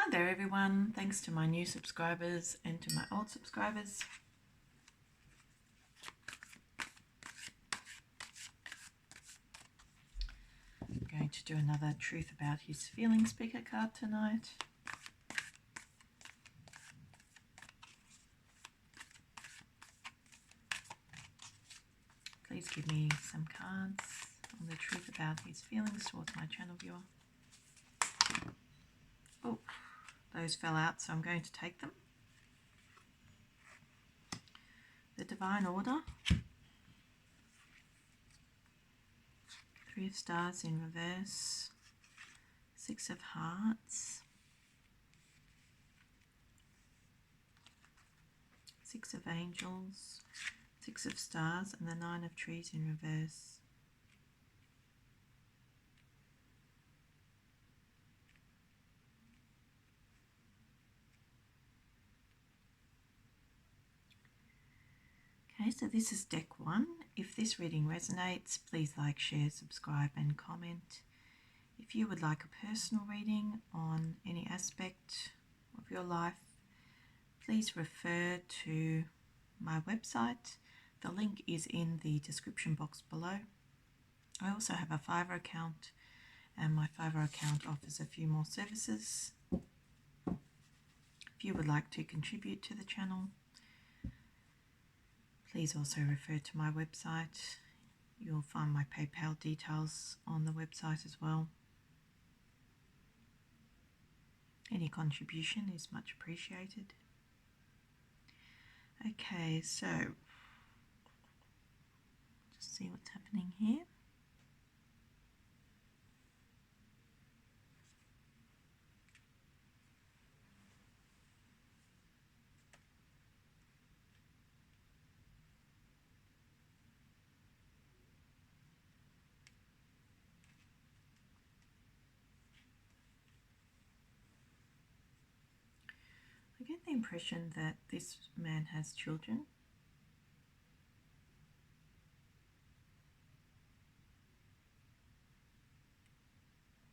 Hi there everyone, thanks to my new subscribers and to my old subscribers. I'm going to do another Truth About His Feelings speaker card tonight. Please give me some cards on the truth about his feelings towards my channel viewer. Oh, those fell out, so I'm going to take them. The Divine Order. Three of Stars in reverse. Six of Hearts. Six of Angels. Six of Stars and the Nine of Trees in reverse. Okay, so this is deck one. If this reading resonates, please like, share, subscribe and comment. If you would like a personal reading on any aspect of your life, please refer to my website. The link is in the description box below. I also have a Fiverr account, and my Fiverr account offers a few more services. If you would like to contribute to the channel, please also refer to my website. You'll find my PayPal details on the website as well. Any contribution is much appreciated. Okay, so just see what's happening here. I get the impression that this man has children.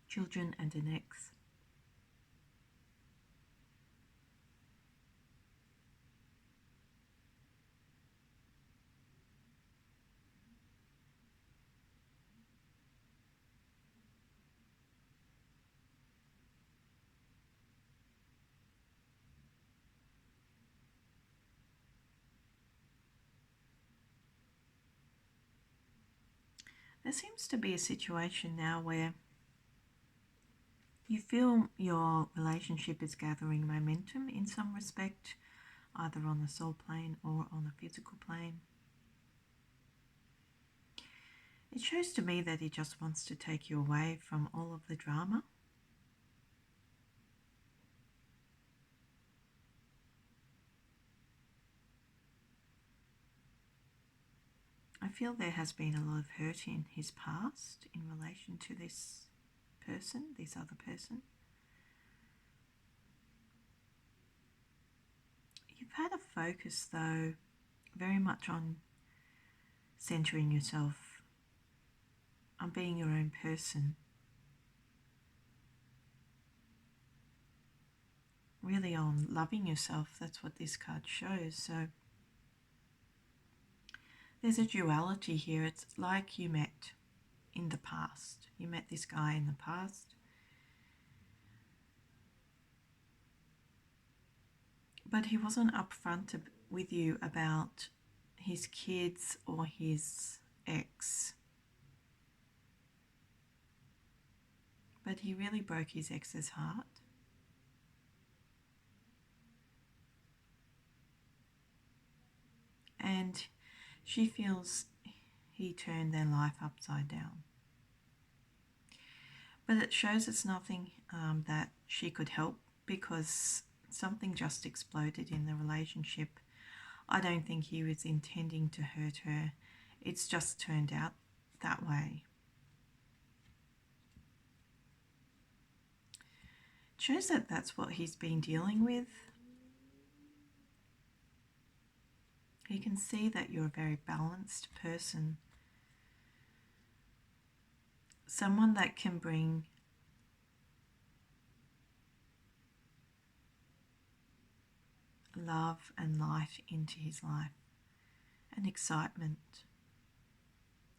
Children and an ex. There seems to be a situation now where you feel your relationship is gathering momentum in some respect, either on the soul plane or on the physical plane. It shows to me that he just wants to take you away from all of the drama. I feel there has been a lot of hurt in his past in relation to this person, this other person. You've had a focus, though, very much on centering yourself, on being your own person. Really on loving yourself. That's what this card shows. So there's a duality here. It's like you met in the past. You met this guy in the past. But he wasn't upfront with you about his kids or his ex. But he really broke his ex's heart. And she feels he turned their life upside down. But it shows it's nothing that she could help, because something just exploded in the relationship. I don't think he was intending to hurt her. It's just turned out that way. It shows that that's what he's been dealing with. He can see that you're a very balanced person. Someone that can bring love and light into his life and excitement.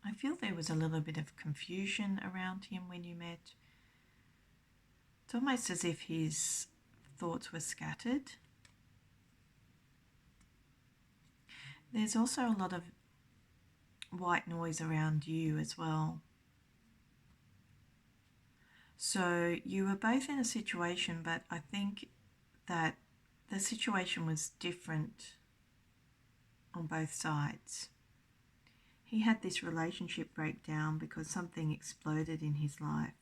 I feel there was a little bit of confusion around him when you met. It's almost as if his thoughts were scattered. There's also a lot of white noise around you as well. So you were both in a situation, but I think that the situation was different on both sides. He had this relationship breakdown because something exploded in his life.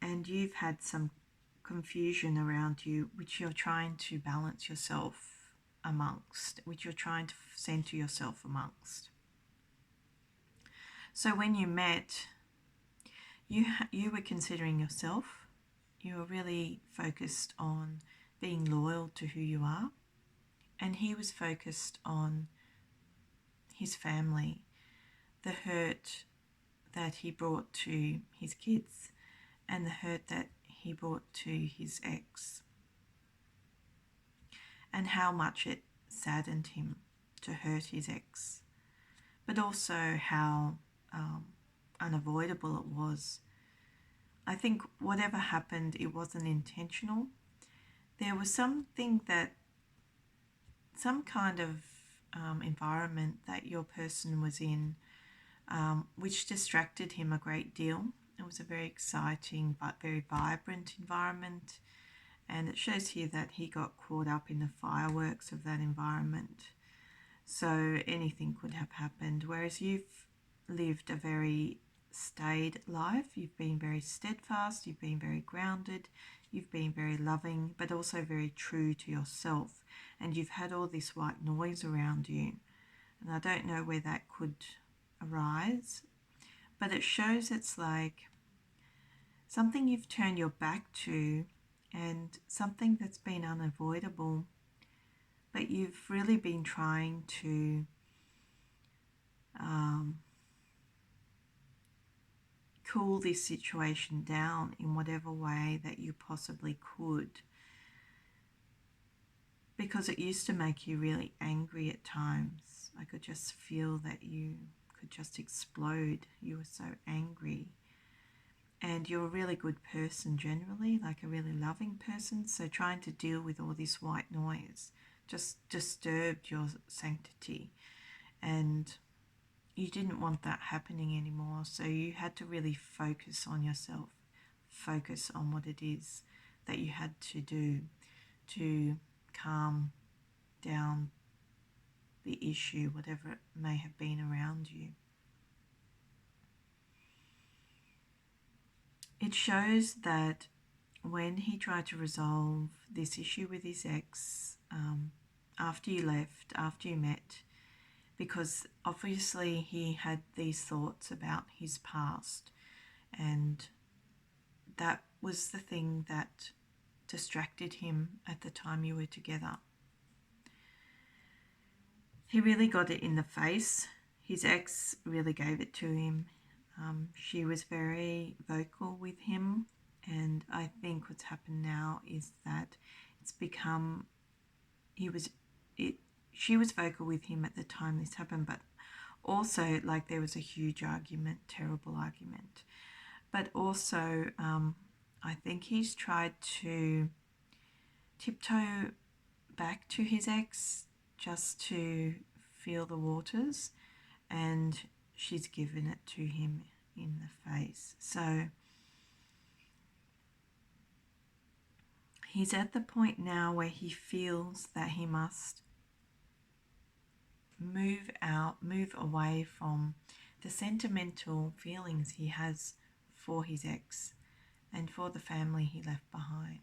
And you've had some confusion around you, which you're trying to balance yourself amongst, which you're trying to center yourself amongst. So when you met, you were considering yourself. You were really focused on being loyal to who you are. And he was focused on his family, the hurt that he brought to his kids and the hurt that he brought to his ex, and how much it saddened him to hurt his ex, but also how unavoidable it was. I think whatever happened, it wasn't intentional. There was something that, some kind of environment that your person was in, which distracted him a great deal. It was a very exciting but very vibrant environment, and it shows here that he got caught up in the fireworks of that environment. So anything could have happened, whereas you've lived a very staid life. You've been very steadfast, you've been very grounded, you've been very loving, but also very true to yourself. And you've had all this white noise around you. And I don't know where that could arise, but it shows it's like something you've turned your back to and something that's been unavoidable, but you've really been trying to cool this situation down in whatever way that you possibly could, because it used to make you really angry at times. I could just feel that you could just explode. You were so angry. And you're a really good person generally, like a really loving person. So trying to deal with all this white noise just disturbed your sanctity. And you didn't want that happening anymore. So you had to really focus on yourself, focus on what it is that you had to do to calm down the issue, whatever it may have been around you. It shows that when he tried to resolve this issue with his ex, after you left, after you met, because obviously he had these thoughts about his past, and that was the thing that distracted him at the time you were together. He really got it in the face. His ex really gave it to him. She was very vocal with him, and I think what's happened now is that it's become, she was vocal with him at the time this happened, but also like there was a huge argument, terrible argument. But also I think he's tried to tiptoe back to his ex just to feel the waters, and she's given it to him in the face. So he's at the point now where he feels that he must move away from the sentimental feelings he has for his ex and for the family he left behind,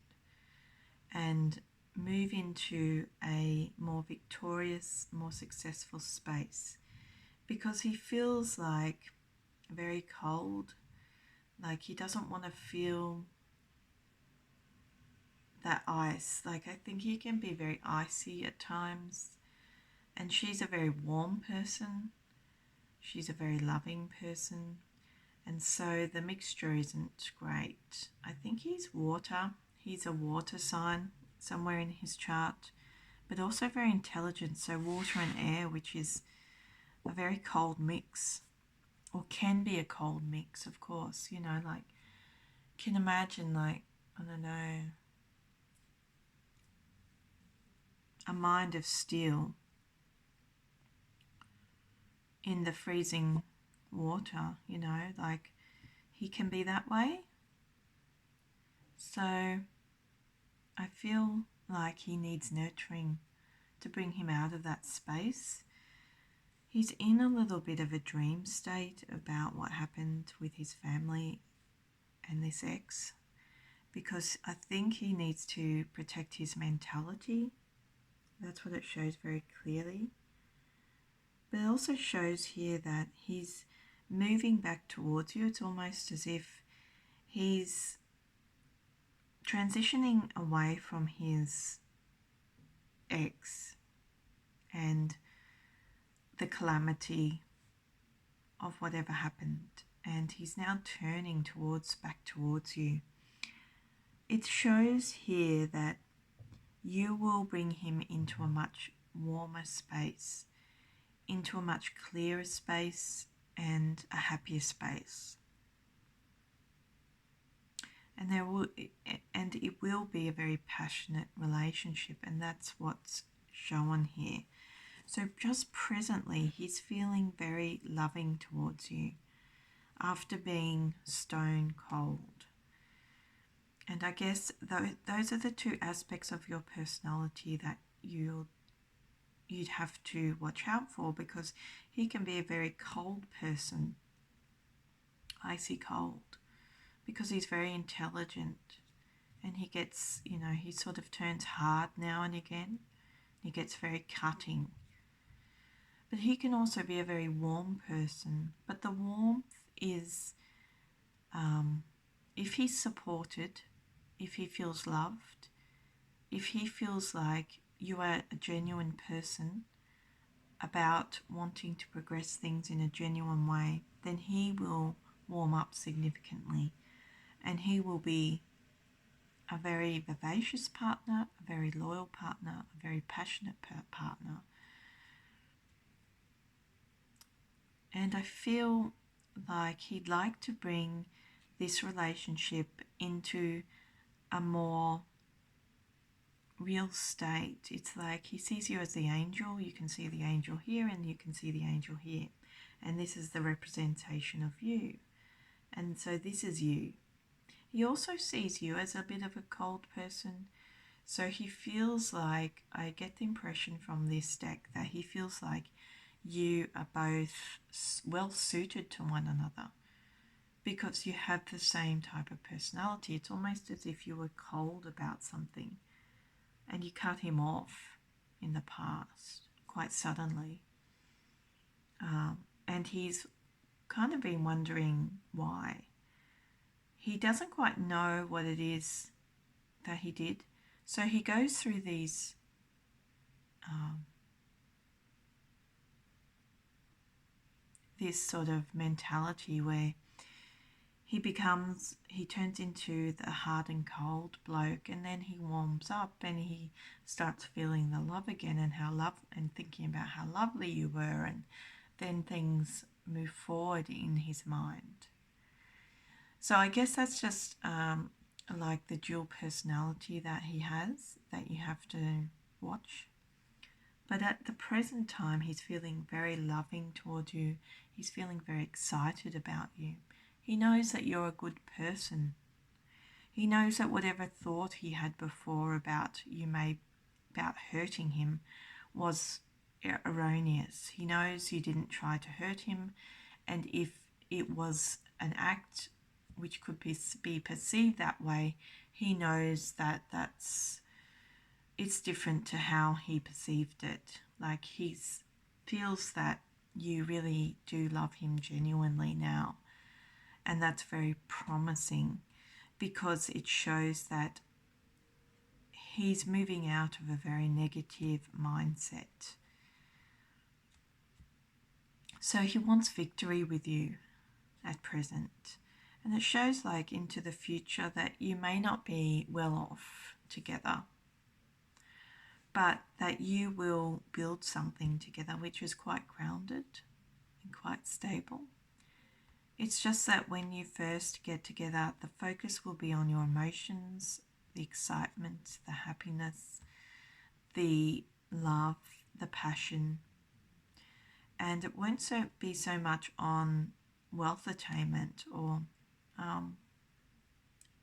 and move into a more victorious, more successful space, because he feels like very cold, like he doesn't want to feel that ice. Like I think he can be very icy at times, and she's a very warm person, she's a very loving person, and so the mixture isn't great. I think he's water, He's a water sign somewhere in his chart, but also very intelligent. So water and air, which is a very cold mix, or can be a cold mix, of course. You know, like, can imagine, like, I don't know, a mind of steel in the freezing water, you know, like, he can be that way. So I feel like he needs nurturing to bring him out of that space. He's in a little bit of a dream state about what happened with his family and this ex, because I think he needs to protect his mentality. That's what it shows very clearly. But it also shows here that he's moving back towards you. It's almost as if he's transitioning away from his ex and the calamity of whatever happened, and he's now turning back towards you. It shows here that you will bring him into a much warmer space, into a much clearer space and a happier space. And it will be a very passionate relationship, and that's what's shown here. So just presently, he's feeling very loving towards you after being stone cold. And I guess those are the two aspects of your personality that you'd have to watch out for, because he can be a very cold person, icy cold, because he's very intelligent, and he gets, you know, he sort of turns hard now and again. He gets very cutting. But he can also be a very warm person. But the warmth is, if he's supported, if he feels loved, if he feels like you are a genuine person about wanting to progress things in a genuine way, then he will warm up significantly, and he will be a very vivacious partner, a very loyal partner, a very passionate partner. And I feel like he'd like to bring this relationship into a more real state. It's like he sees you as the angel. You can see the angel here and you can see the angel here. And this is the representation of you. And so this is you. He also sees you as a bit of a cold person. So he feels like, I get the impression from this deck that he feels like you are both well suited to one another, because you have the same type of personality. It's almost as if you were cold about something and you cut him off in the past quite suddenly. And he's kind of been wondering why. He doesn't quite know what it is that he did. So he goes through these this sort of mentality where he turns into the hard and cold bloke, and then he warms up and he starts feeling the love again, and thinking about how lovely you were, and then things move forward in his mind. So I guess that's just like the dual personality that he has, that you have to watch. But at the present time, he's feeling very loving towards you. He's feeling very excited about you. He knows that you're a good person. He knows that whatever thought he had before about hurting him was erroneous. He knows you didn't try to hurt him, and if it was an act which could be perceived that way, he knows that it's different to how he perceived it. Like, he feels that you really do love him genuinely now. And that's very promising, because it shows that he's moving out of a very negative mindset. So he wants victory with you at present. And it shows like into the future that you may not be well off together, but that you will build something together which is quite grounded and quite stable. It's just that when you first get together, the focus will be on your emotions, the excitement, the happiness, the love, the passion. And it won't be so much on wealth attainment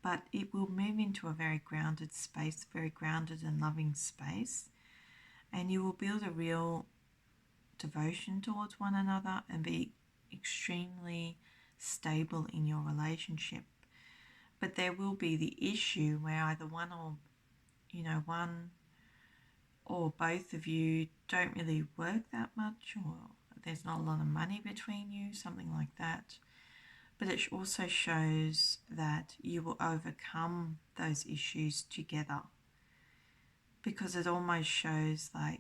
but it will move into a very grounded space, very grounded and loving space. And you will build a real devotion towards one another and be extremely stable in your relationship. But there will be the issue where either one or both of you don't really work that much, or there's not a lot of money between you, something like that. But it also shows that you will overcome those issues together, because it almost shows like,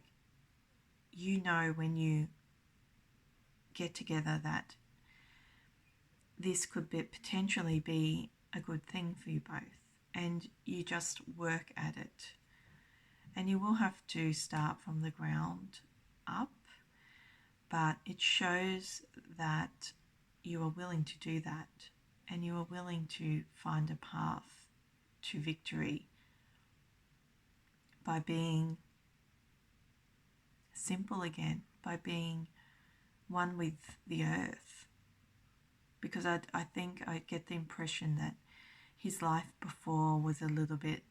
when you get together, that this could potentially be a good thing for you both, and you just work at it. And you will have to start from the ground up, but it shows that you are willing to do that, and you are willing to find a path to victory by being simple again, by being one with the earth. Because I think I get the impression that his life before was a little bit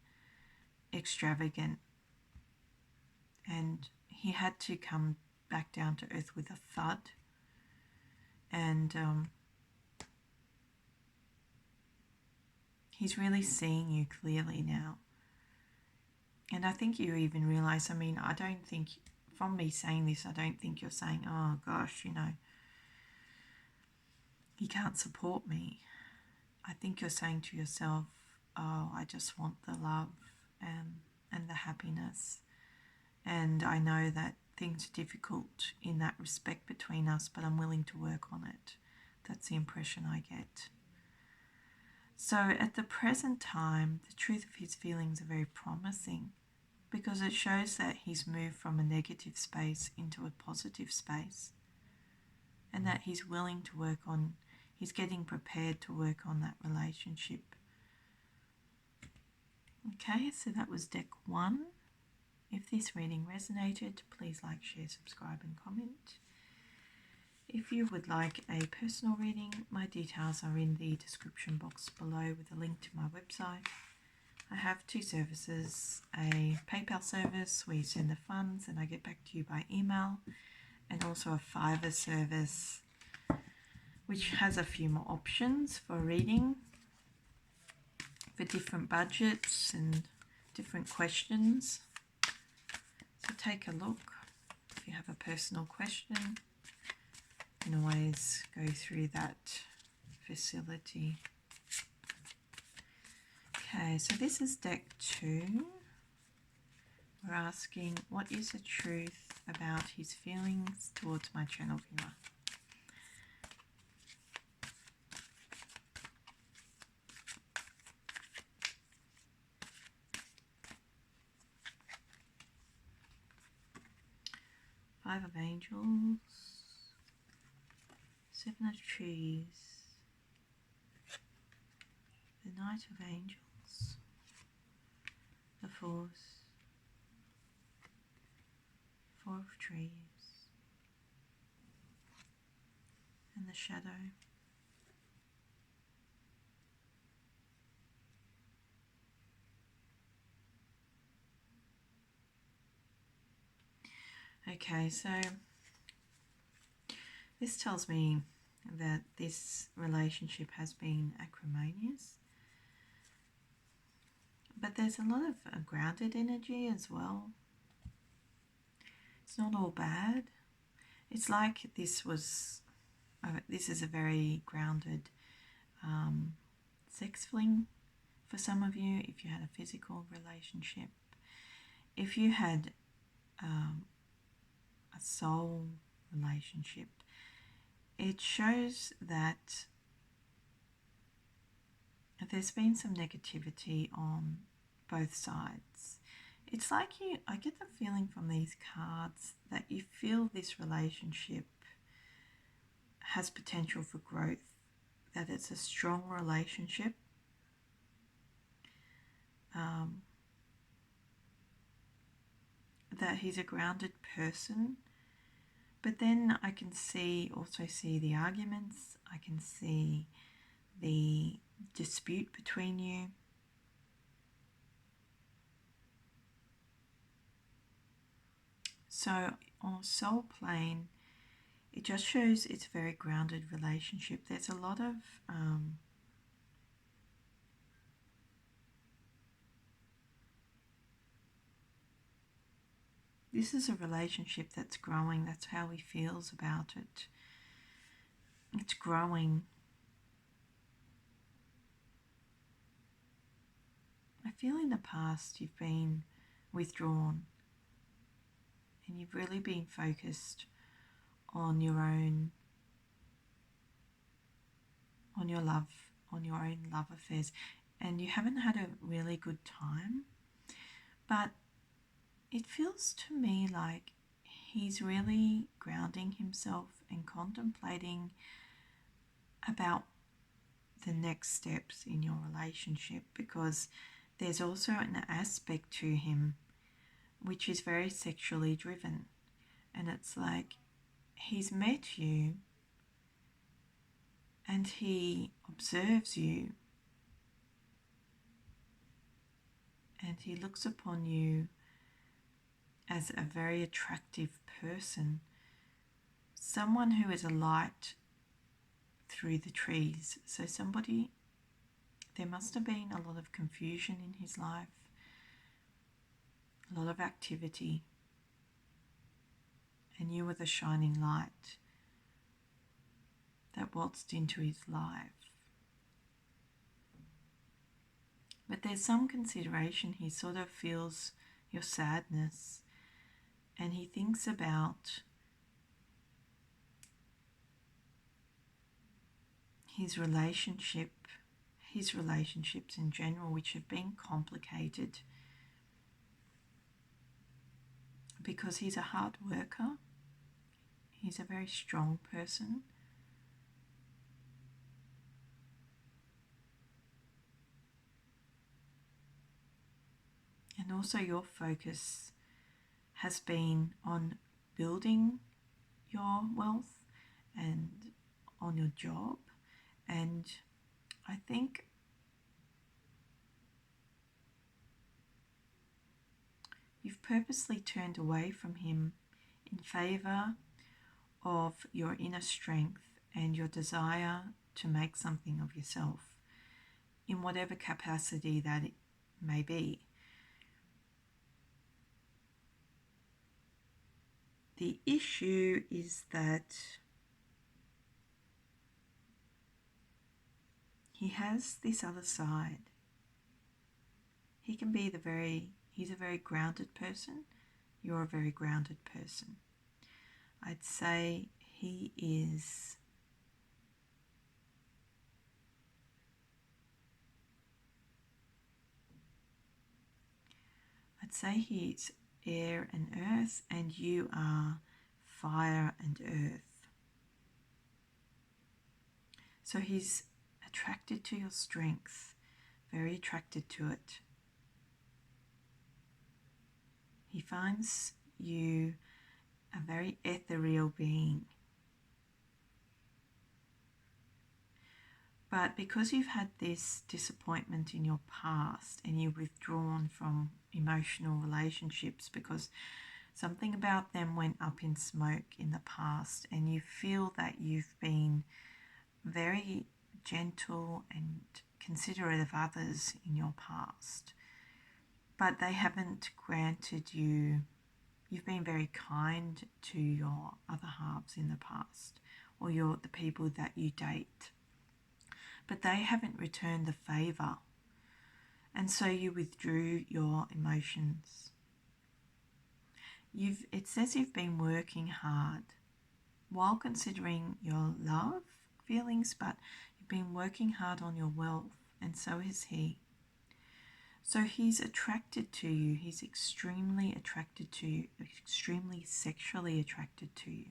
extravagant, and he had to come back down to earth with a thud. And he's really seeing you clearly now. And I think you even realize, I don't think, from me saying this, I don't think you're saying, oh gosh, he can't support me. I think you're saying to yourself, oh, I just want the love and the happiness. And I know that things are difficult in that respect between us, but I'm willing to work on it. That's the impression I get. So at the present time, the truth of his feelings are very promising, because it shows that he's moved from a negative space into a positive space, and that he's willing to work on, he's getting prepared to work on that relationship. Okay, so that was deck 1. If this reading resonated, please like, share, subscribe and comment. If you would like a personal reading, my details are in the description box below with a link to my website. I have 2 services, a PayPal service where you send the funds and I get back to you by email, and also a Fiverr service which has a few more options for reading, for different budgets and different questions. So take a look. If you have a personal question, you can always go through that facility. Okay, so this is deck 2. We're asking, what is the truth about his feelings towards my channel viewer? Five of Angels, 7 of Trees, the Knight of Angels, the Force, 4 of Trees, and the Shadow. Okay, so this tells me that this relationship has been acrimonious, but there's a lot of grounded energy as well. It's not all bad. It's like this is a very grounded sex fling for some of you, if you had a physical relationship. If you had a soul relationship, it shows that there's been some negativity on both sides. It's like I get the feeling from these cards that you feel this relationship has potential for growth, that it's a strong relationship. That he's a grounded person. But then I can also see the arguments. I can see the dispute between you. So on a soul plane, it just shows it's a very grounded relationship. There's a lot of this is a relationship that's growing. That's how he feels about it. It's growing. I feel in the past you've been withdrawn and you've really been focused on your own, on your own love affairs, and you haven't had a really good time. But it feels to me like he's really grounding himself and contemplating about the next steps in your relationship, because there's also an aspect to him which is very sexually driven, and it's like he's met you and he observes you and he looks upon you as a very attractive person, someone who is a light through the trees. So there must have been a lot of confusion in his life, a lot of activity, and you were the shining light that waltzed into his life. But there's some consideration. He sort of feels your sadness, and he thinks about his relationships in general, which have been complicated, because he's a hard worker. He's a very strong person. And also your focus has been on building your wealth and on your job. And I think you've purposely turned away from him in favour of your inner strength and your desire to make something of yourself, in whatever capacity that it may be. The issue is that he has this other side. He's a very grounded person. You're a very grounded person. I'd say he is air and earth, and you are fire and earth. So he's attracted to your strength, very attracted to it. He finds you a very ethereal being. But because you've had this disappointment in your past and you've withdrawn from emotional relationships because something about them went up in smoke in the past, and you feel that you've been very gentle and considerate of others in your past, but they haven't granted you, you've been very kind to your other halves in the past, or the people that you date, but they haven't returned the favour, and so you withdrew your emotions. It says you've been working hard while considering your love feelings, but you've been working hard on your wealth, and so is he. So he's attracted to you. He's extremely attracted to you, extremely sexually attracted to you.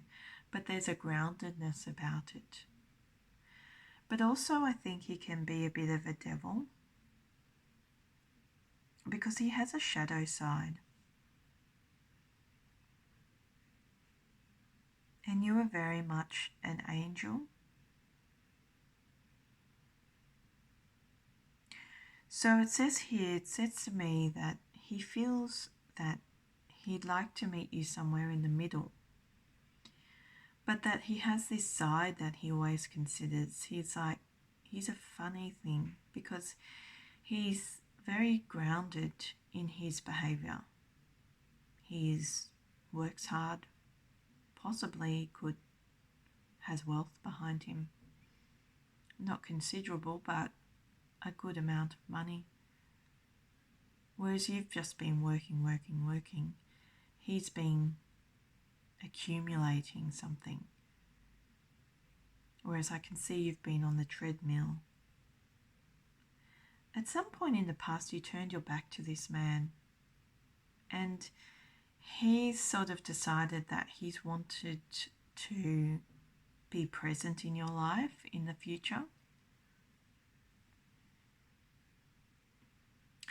But there's a groundedness about it. But also I think he can be a bit of a devil because he has a shadow side. And you are very much an angel. So it says to me that he feels that he'd like to meet you somewhere in the middle. But that he has this side that he always considers. He's a funny thing because he's very grounded in his behavior. He works hard, possibly has wealth behind him. Not considerable, but a good amount of money. Whereas you've just been working. He's been accumulating something. Whereas I can see you've been on the treadmill. At some point in the past, you turned your back to this man, and he's sort of decided that he's wanted to be present in your life in the future.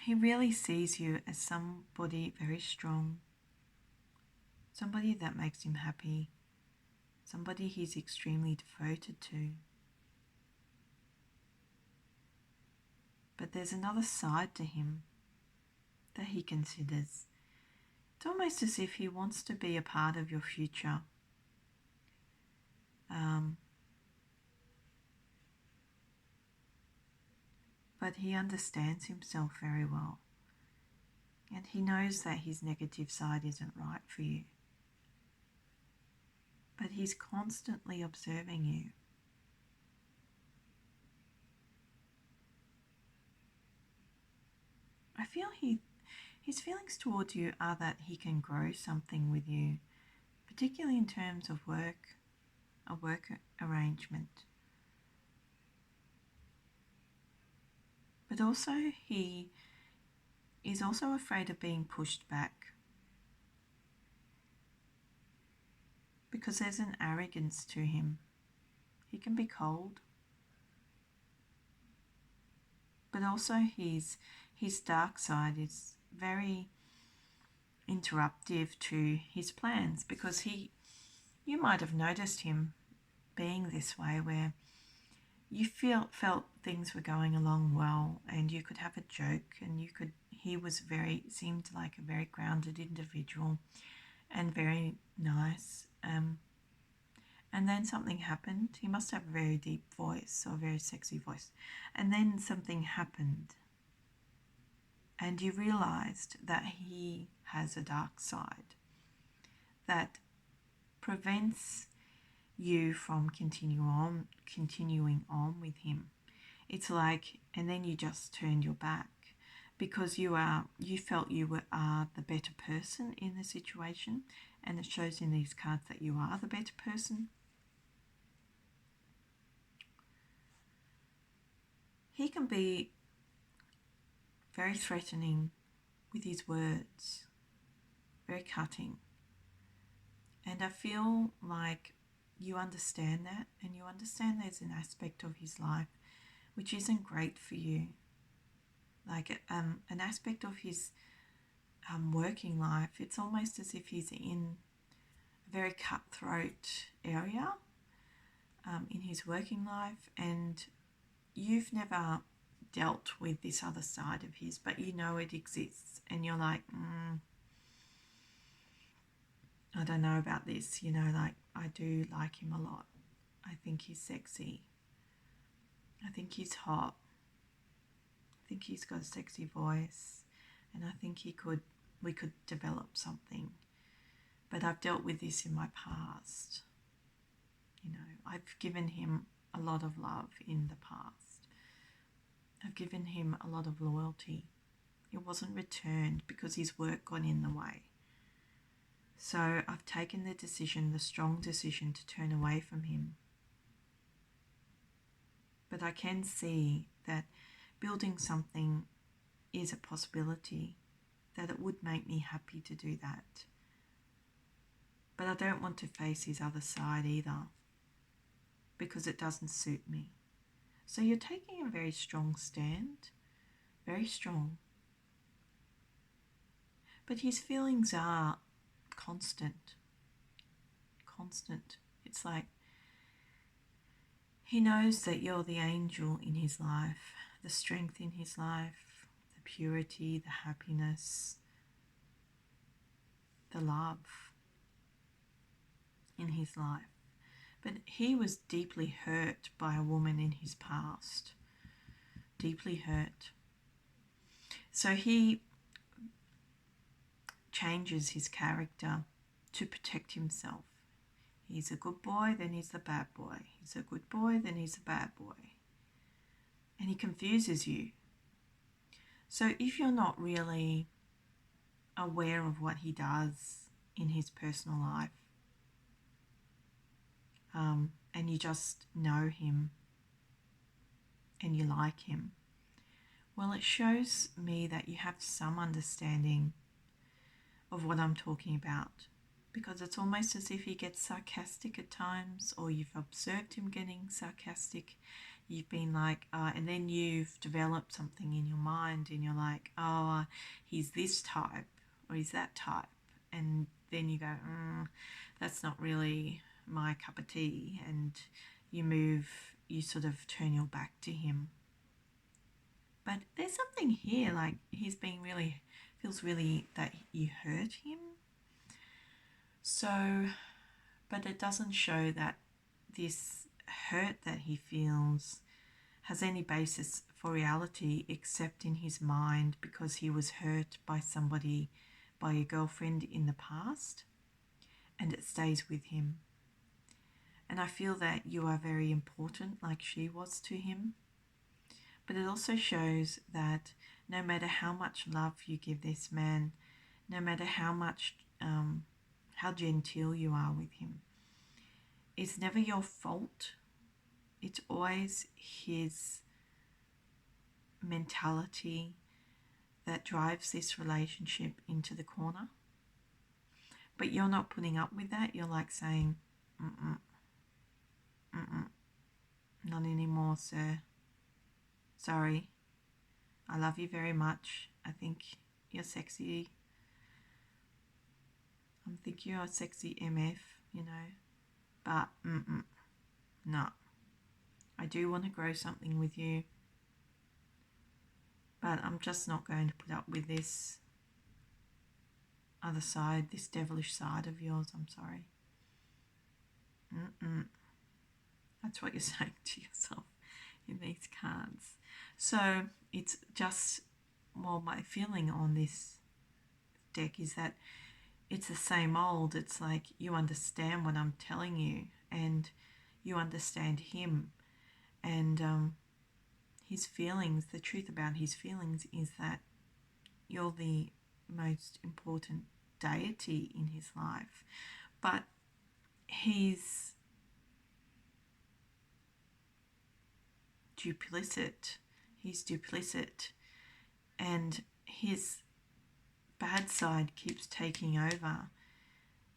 He really sees you as somebody very strong, somebody that makes him happy, somebody he's extremely devoted to. But there's another side to him that he considers. It's almost as if he wants to be a part of your future. But he understands himself very well. And he knows that his negative side isn't right for you. But he's constantly observing you. I feel his feelings towards you are that he can grow something with you, particularly in terms of work, a work arrangement. But also he is also afraid of being pushed back because there's an arrogance to him. He can be cold. But also his dark side is very interruptive to his plans because you might have noticed him being this way where you felt things were going along well and you could have a joke and he seemed like a very grounded individual and very nice. And then something happened. He must have a very deep voice or a very sexy voice. And then something happened. And you realized that he has a dark side that prevents you from continuing on with him. It's like, and then you just turned your back because you felt you are the better person in the situation, and it shows in these cards that you are the better person. He can be very threatening with his words, very cutting. And I feel like you understand that, and you understand there's an aspect of his life which isn't great for you. Like an aspect of his working life, it's almost as if he's in a very cutthroat area in his working life, and you've never dealt with this other side of his, but you know it exists, and you're like, I don't know about this, like I do like him a lot. I think he's sexy. I think he's hot. I think he's got a sexy voice, and I think we could develop something. But I've dealt with this in my past. I've given him a lot of love in the past. I've given him a lot of loyalty. It wasn't returned because his work got in the way. So I've taken the strong decision to turn away from him. But I can see that building something is a possibility, that it would make me happy to do that. But I don't want to face his other side either, because it doesn't suit me. So you're taking a very strong stand, very strong. But his feelings are constant. It's like he knows that you're the angel in his life, the strength in his life, the purity, the happiness, the love in his life. But he was deeply hurt by a woman in his past, deeply hurt. So he changes his character to protect himself. He's a good boy, then he's a bad boy. He's a good boy, then he's a bad boy. And he confuses you. So if you're not really aware of what he does in his personal life, and you just know him and you like him, well, it shows me that you have some understanding of what I'm talking about, because it's almost as if he gets sarcastic at times, or you've observed him getting sarcastic. You've been like, and then you've developed something in your mind and you're like, he's this type or he's that type. And then you go, that's not really my cup of tea. And you sort of turn your back to him. But there's something here, like feels really that you hurt him. So, but it doesn't show that this hurt that he feels has any basis for reality except in his mind, because he was hurt by somebody, by a girlfriend in the past, and it stays with him. And I feel that you are very important, like she was to him. But it also shows that no matter how much love you give this man, no matter how much, how genteel you are with him, it's never your fault. It's always his mentality that drives this relationship into the corner. But you're not putting up with that. You're like saying, not anymore, sir. Sorry. I love you very much. I think you're sexy. I think you're a sexy MF, But, no. I do want to grow something with you. But I'm just not going to put up with this other side, this devilish side of yours. I'm sorry. That's what you're saying to yourself in these cards. So it's just, my feeling on this deck is that it's the same old. It's like you understand what I'm telling you, and you understand him, and his feelings. The truth about his feelings is that you're the most important deity in his life, but he's duplicit. And his bad side keeps taking over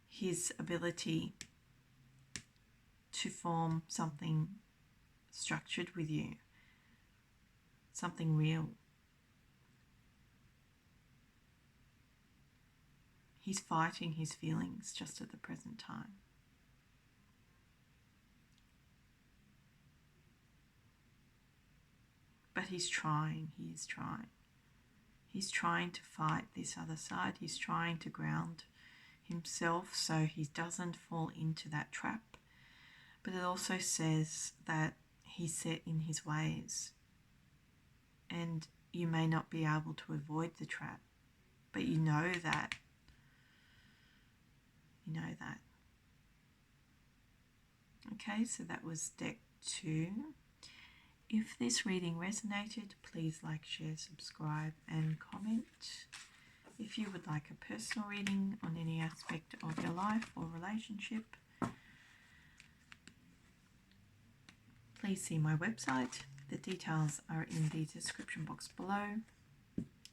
his ability to form something structured with you, something real. He's fighting his feelings just at the present time. But he is trying. He's trying to fight this other side. He's trying to ground himself so he doesn't fall into that trap. But it also says that he's set in his ways, and you may not be able to avoid the trap, but you know that. Okay, so that was deck 2. If this reading resonated, please like, share, subscribe and comment. If you would like a personal reading on any aspect of your life or relationship, please see my website The details are in the description box below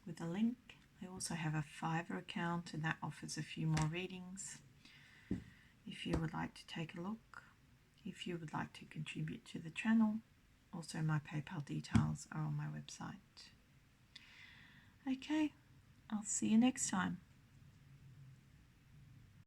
with a link. I also have a Fiverr account, and that offers a few more readings if you would like to take a look. If you would like to contribute to the channel, also my PayPal details are on my website. Okay, I'll see you next time.